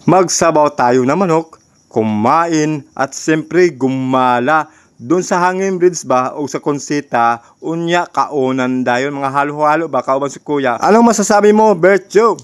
Magsabaw tayo na manok, kumain at siyempre gumala doon sa hangin bridge ba o sa konsita, unya kaunan dayon mga halo-halo ba kauban si kuya. Anong masasabi mo, Bertjo?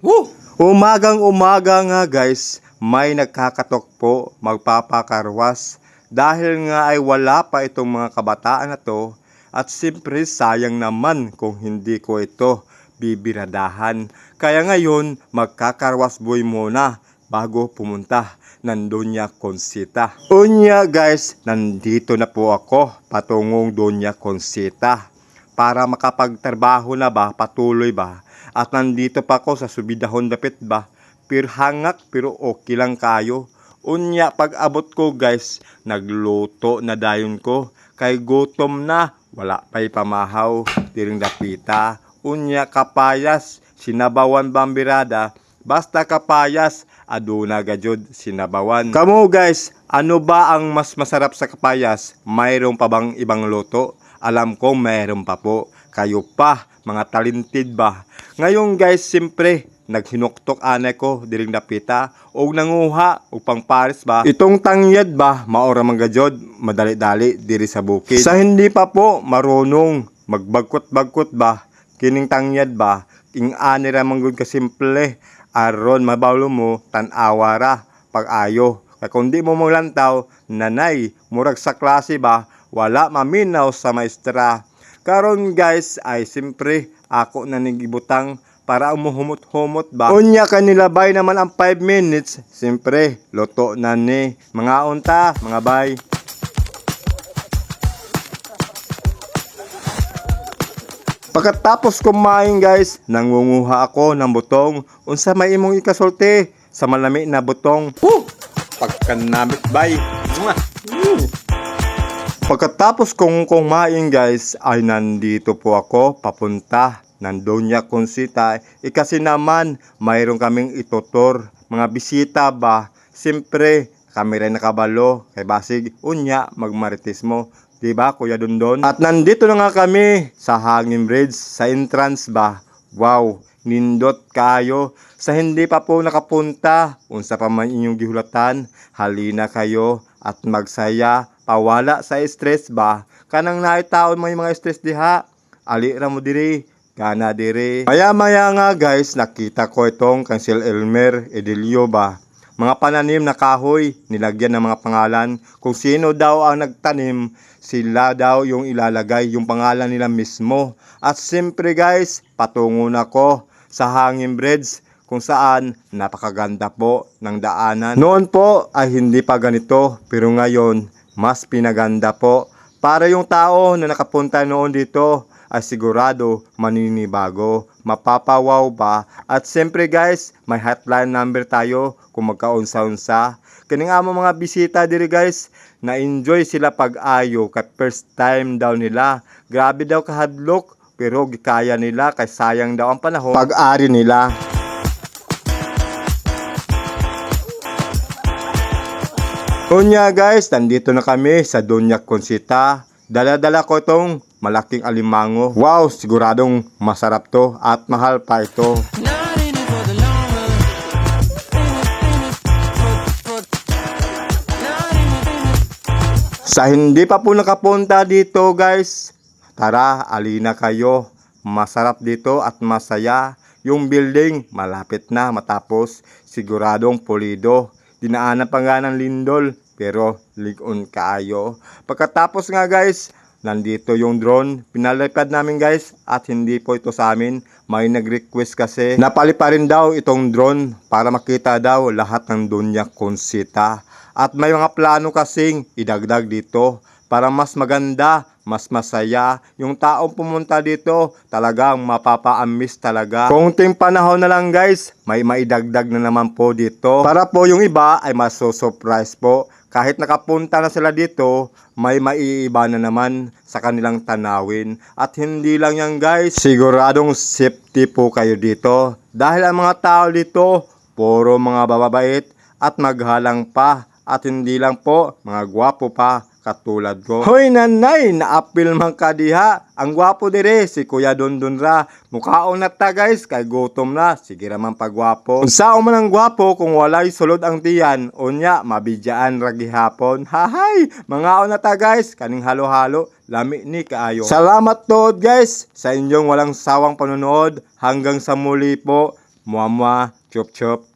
Woo! Umagang umaga nga guys, may nagkakatok po magpapakarwas dahil nga ay wala pa itong mga kabataan na to at siyempre sayang naman kung hindi ko ito bibiradahan. Kaya ngayon magkakarwas boy muna bago pumunta ng Doña Consita. Unya guys, nandito na po ako patungong Doña Consita para makapagtrabaho na ba, patuloy ba. At nandito pa ako sa subidahon dapit ba, pero hangak pero okay lang kayo. Unya pag abot ko guys, nagluto na dayon ko, kay gutom na, wala pa'y pamahaw, tiring dapita. Unya kapayas, sinabawan bambirada, basta kapayas, aduna gajud sinabawan. Kamu guys, ano ba ang mas masarap sa kapayas? Mayroon pa bang ibang luto? Alam ko mayroon pa po. Kayo pa, mga talented ba? Ngayon guys, siyempre, naghinuktok anay ko, diring dapita, o nanguha, upang pares ba? Itong tangyad ba, maora mang gajod, madali-dali, diri sa bukid. Sa hindi pa po, marunong, magbagkot-bagkot ba? Kining tangyad ba, king anira manggod ka simple, aron mabawlo mo, tan-awara, pag-ayo. Kaya kung di mo maglantaw, nanay, murag sa klase ba, wala maminaw sa maestra. Karon guys, ay simpre, ako na nagibutang para umuhumot-humot ba. Unya kanila bay naman ang 5 minutes, simpre, loto na ni. Mga unta, mga bay. Pagkatapos kumain guys, nangunguha ako ng butong. Unsa may imong ikasulti sa malami na butong. Pagkanamit bay. Pagkatapos kong kumain guys, ay nandito po ako papunta ng Doña Consita. Kasi naman, mayroon kaming itutur. Mga bisita ba? Siyempre, kami rin nakabalo. Kay basig, unya, magmaritismo. Diba, Kuya Dondon? At nandito na nga kami sa Hangin Bridge, sa entrance ba? Wow, nindot kayo. Sa hindi pa po nakapunta, unsa pa man inyong gihulatan, halina kayo at magsaya, pawala sa stress ba? Kanang naitaon mo yung mga stress diha, alira mo diri, gana diri. Maya-maya nga guys, nakita ko itong Cancel Elmer Edelio ba? Mga pananim na kahoy, nilagyan ng mga pangalan. Kung sino daw ang nagtanim, sila daw yung ilalagay, yung pangalan nila mismo. At siyempre guys, patungo na ko sa Hangin Bridge, kung saan napakaganda po ng daanan. Noon po ay hindi pa ganito, pero ngayon mas pinaganda po. Para yung tao na nakapunta noon dito ay sigurado maninibago, mapapawaw ba? At siyempre guys, may hotline number tayo kung magkaunsa-unsa. Kining amo mga bisita diri guys, na-enjoy sila pag-ayo kay first time daw nila. Grabe daw kahadlok, pero gikaya nila kay sayang daw ang panahon. Pag-ari nila. Unya guys, nandito na kami sa Doña Consita. Dala-dala ko itong malaking alimango. Wow, siguradong masarap to at mahal pa ito. Sa hindi pa po nakapunta dito guys, tara, alina kayo. Masarap dito at masaya. Yung building malapit na matapos, siguradong pulido. Dinaanan pa nga ng lindol, pero ligon kaayo. Pagkatapos nga guys, nandito yung drone. Pinalipad namin guys, at hindi po ito sa amin. May nag-request kasi napalipa rin daw itong drone para makita daw lahat ng Doña Consita. At may mga plano kasing idagdag dito para mas maganda, mas masaya. Yung taong pumunta dito, talagang mapapa-amiss talaga. Konting panahon na lang guys, may maidagdag na naman po dito. Para po yung iba ay maso-surprise po. Kahit nakapunta na sila dito, may maiiba na naman sa kanilang tanawin. At hindi lang yan guys, siguradong safety po kayo dito. Dahil ang mga tao dito, puro mga bababait at maghalang pa. At hindi lang po, mga gwapo pa. katulad ko. Hoy nanay, naapil man ka diha. Ang gwapo dire si Kuya Dondon ra. Mukhaon na ta guys, kay gutom na. Sige raman pagwapo. Kung sao man ang gwapo kung walay sulod ang tiyan, unya mabidyaan ra gihapon. Hahay, mangaon na ta guys, kaning halo-halo. Lami ni kaayo. Salamat tod guys sa inyong walang sawang panonood. Hanggang sa muli po. Muamwa, chup chup.